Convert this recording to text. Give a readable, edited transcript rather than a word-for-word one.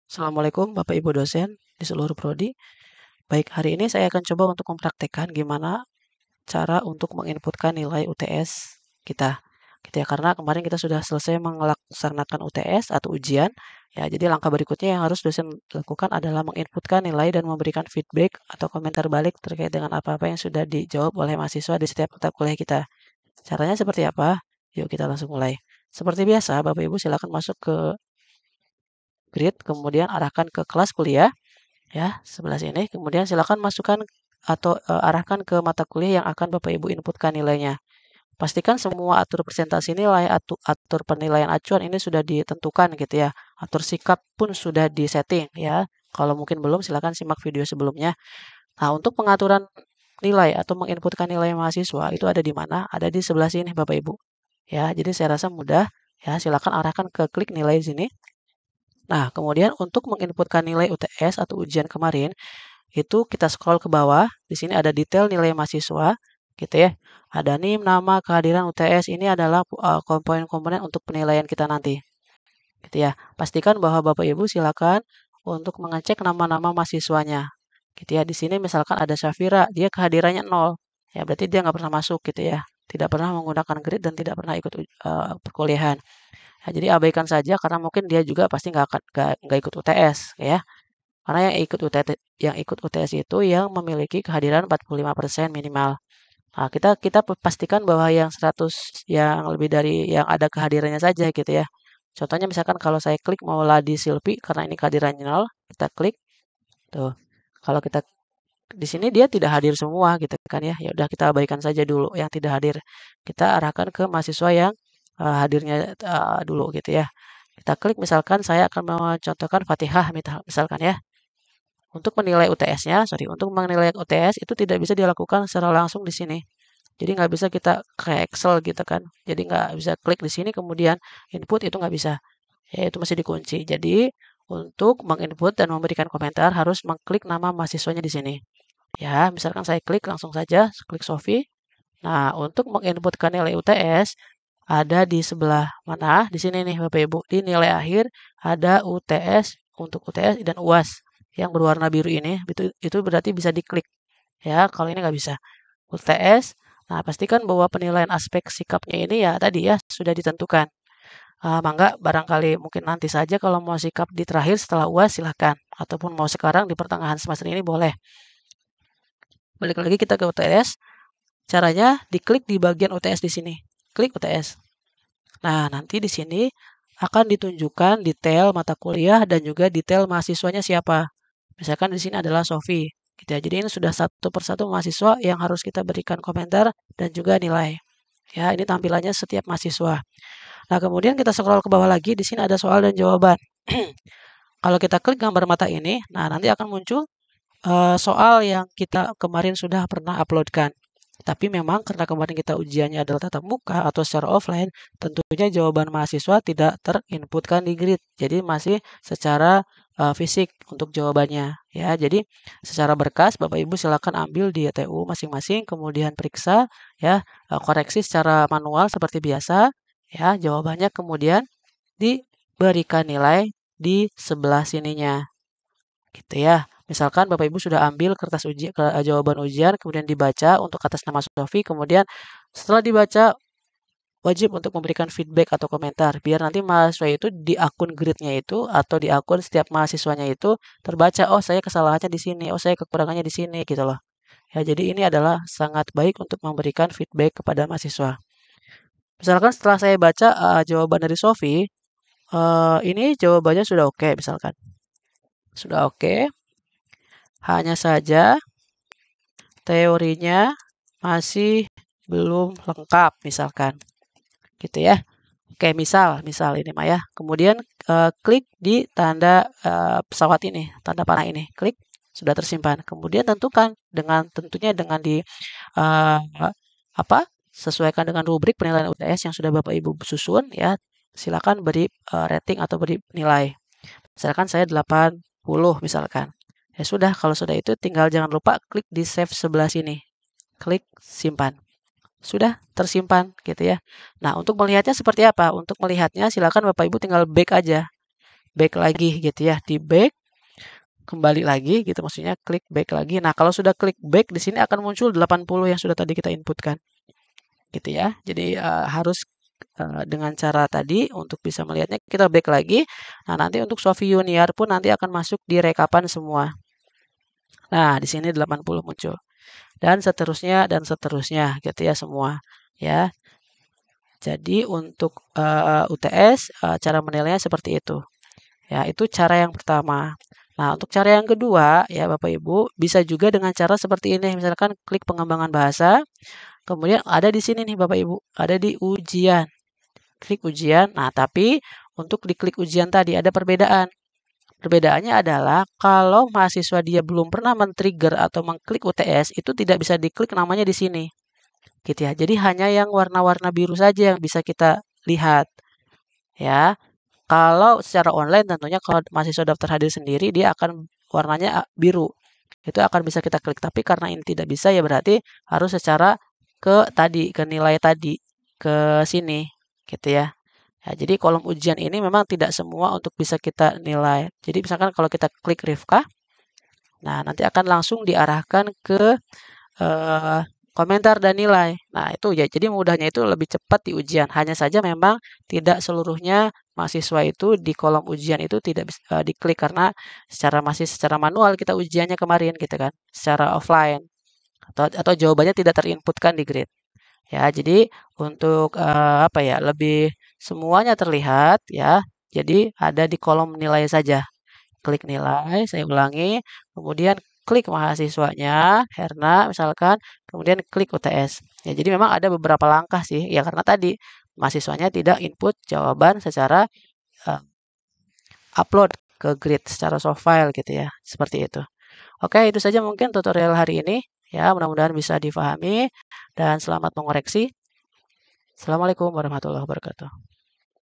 Assalamualaikum Bapak Ibu dosen di seluruh prodi. Baik, hari ini saya akan coba untuk mempraktekkan gimana cara untuk menginputkan nilai UTS kita. Gitu ya, karena kemarin kita sudah selesai melaksanakan UTS atau ujian. Ya, jadi langkah berikutnya yang harus dosen lakukan adalah menginputkan nilai dan memberikan feedback atau komentar balik terkait dengan apa-apa yang sudah dijawab oleh mahasiswa di setiap mata kuliah kita. Caranya seperti apa? Yuk kita langsung mulai. Seperti biasa, Bapak Ibu silakan masuk ke grid, kemudian arahkan ke kelas kuliah ya, sebelah sini. Kemudian silakan masukkan atau arahkan ke mata kuliah yang akan Bapak Ibu inputkan nilainya. Pastikan semua atur presentasi nilai, atur penilaian acuan ini sudah ditentukan gitu ya. Atur sikap pun sudah disetting ya. Kalau mungkin belum, silakan simak video sebelumnya. Nah, untuk pengaturan nilai atau menginputkan nilai mahasiswa itu ada di mana? Ada di sebelah sini Bapak Ibu. Ya, jadi saya rasa mudah ya. Silakan arahkan ke klik nilai sini. Nah, kemudian untuk menginputkan nilai UTS atau ujian kemarin, itu kita scroll ke bawah. Di sini ada detail nilai mahasiswa, gitu ya. Ada NIM, nama, kehadiran UTS. Ini adalah komponen-komponen untuk penilaian kita nanti, gitu ya. Pastikan bahwa Bapak Ibu silakan untuk mengecek nama-nama mahasiswanya, gitu ya. Di sini misalkan ada Syafira, dia kehadirannya 0. Ya, berarti dia nggak pernah masuk, gitu ya. Tidak pernah menggunakan grid dan tidak pernah ikut perkuliahan. Ya, jadi abaikan saja karena mungkin dia juga pasti nggak ikut UTS, ya. Karena yang ikut UTS itu yang memiliki kehadiran 45% minimal. Nah, kita kita pastikan bahwa yang 100 yang lebih dari yang ada kehadirannya saja gitu ya. Contohnya misalkan kalau saya klik Mauladi Silpi karena ini kehadirannya 0, kita klik tuh. Kalau kita di sini dia tidak hadir semua gitu kan ya. Ya udah kita abaikan saja dulu yang tidak hadir. Kita arahkan ke mahasiswa yang hadirnya dulu gitu ya. Kita klik misalkan saya akan mencontohkan Fatihah misalkan ya. Untuk menilai UTS itu tidak bisa dilakukan secara langsung di sini. Jadi nggak bisa kita ke Excel gitu kan. Jadi nggak bisa klik di sini kemudian input itu nggak bisa. Ya itu masih dikunci. Jadi untuk menginput dan memberikan komentar harus mengklik nama mahasiswanya di sini. Ya, misalkan saya klik langsung saja, klik Sofi. Nah, untuk menginputkan nilai UTS ada di sebelah mana? Di sini nih Bapak Ibu. Di nilai akhir ada UTS untuk UTS dan UAS yang berwarna biru ini. Itu berarti bisa diklik. Ya, kalau ini nggak bisa. UTS. Nah, pastikan bahwa penilaian aspek sikapnya ini ya tadi ya sudah ditentukan. Mangga barangkali mungkin nanti saja kalau mau sikap di terakhir setelah UAS silahkan. Ataupun mau sekarang di pertengahan semester ini boleh. Balik lagi kita ke UTS. Caranya diklik di bagian UTS di sini. Klik UTS. Nah, nanti di sini akan ditunjukkan detail mata kuliah dan juga detail mahasiswanya siapa. Misalkan di sini adalah Sofi. Gitu ya. Jadi ini sudah satu persatu mahasiswa yang harus kita berikan komentar dan juga nilai. Ya, ini tampilannya setiap mahasiswa. Nah, kemudian kita scroll ke bawah lagi. Di sini ada soal dan jawaban. Kalau kita klik gambar mata ini, nah nanti akan muncul soal yang kita kemarin sudah pernah uploadkan. Tapi memang karena kemarin kita ujiannya adalah tatap muka atau secara offline, tentunya jawaban mahasiswa tidak terinputkan di grid. Jadi masih secara fisik untuk jawabannya. Ya, jadi secara berkas Bapak Ibu silakan ambil di TU masing-masing, kemudian periksa, ya, koreksi secara manual seperti biasa. Ya, jawabannya kemudian diberikan nilai di sebelah sininya. Gitu ya. Misalkan Bapak Ibu sudah ambil kertas jawaban ujian, kemudian dibaca untuk atas nama Sofi, kemudian setelah dibaca wajib untuk memberikan feedback atau komentar, biar nanti mahasiswa itu di akun gridnya itu atau di akun setiap mahasiswanya itu terbaca, oh saya kesalahannya di sini, oh saya kekurangannya di sini, gitu loh. Ya, jadi ini adalah sangat baik untuk memberikan feedback kepada mahasiswa. Misalkan setelah saya baca jawaban dari Sofi, ini jawabannya sudah oke, misalkan. Sudah oke, hanya saja teorinya masih belum lengkap misalkan, gitu ya. Oke, misal misal ini mah ya. Kemudian, klik di tanda, pesawat ini, tanda panah ini, klik, sudah tersimpan. Kemudian tentunya dengan eee, apa, sesuaikan dengan rubrik penilaian UTS yang sudah Bapak Ibu susun ya, silakan beri, rating atau beri nilai. Misalkan saya 80 misalkan. Ya sudah, kalau sudah itu tinggal jangan lupa klik di save sebelah sini. Klik simpan. Sudah tersimpan gitu ya. Nah, untuk melihatnya seperti apa? Untuk melihatnya silakan Bapak Ibu tinggal back aja. back lagi gitu ya, di back, kembali lagi gitu maksudnya klik back lagi. Nah, kalau sudah klik back di sini akan muncul 80 yang sudah tadi kita inputkan. Gitu ya. Jadi harus dengan cara tadi untuk bisa melihatnya kita back lagi. Nah, nanti untuk Sofi Junior pun nanti akan masuk di rekapan semua. Nah, di sini 80 muncul. Dan seterusnya gitu ya semua ya. Jadi untuk UTS cara menilainya seperti itu. Ya, itu cara yang pertama. Nah, untuk cara yang kedua ya Bapak Ibu bisa juga dengan cara seperti ini. Misalkan klik pengembangan bahasa, kemudian ada di sini nih Bapak Ibu, ada di ujian. Klik ujian. Nah, tapi untuk diklik ujian tadi ada perbedaan. Perbedaannya adalah kalau mahasiswa dia belum pernah men-trigger atau mengklik UTS itu tidak bisa diklik namanya di sini. Gitu ya. Jadi hanya yang warna-warna biru saja yang bisa kita lihat. Ya. Kalau secara online tentunya kalau mahasiswa daftar hadir sendiri dia akan warnanya biru. Itu akan bisa kita klik. Tapi karena ini tidak bisa ya berarti harus secara ke nilai tadi, ke sini gitu ya. Ya, jadi kolom ujian ini memang tidak semua untuk bisa kita nilai. Jadi misalkan kalau kita klik Rifkah, nah nanti akan langsung diarahkan ke eh, komentar dan nilai. Nah itu ya, jadi mudahnya itu lebih cepat di ujian. Hanya saja memang tidak seluruhnya mahasiswa itu di kolom ujian itu tidak bisa diklik karena masih secara manual kita ujiannya kemarin gitu kan, secara offline atau jawabannya tidak terinputkan di grid. Ya, jadi untuk apa ya, lebih semuanya terlihat ya. Jadi ada di kolom nilai saja. Klik nilai, saya ulangi, kemudian klik mahasiswanya, Herna misalkan, kemudian klik UTS. Ya, jadi memang ada beberapa langkah sih, ya karena tadi mahasiswanya tidak input jawaban secara eh, upload ke grid secara soft file gitu ya, seperti itu. Oke, itu saja mungkin tutorial hari ini. Ya, mudah-mudahan bisa difahami dan selamat mengoreksi. Assalamualaikum warahmatullahi wabarakatuh.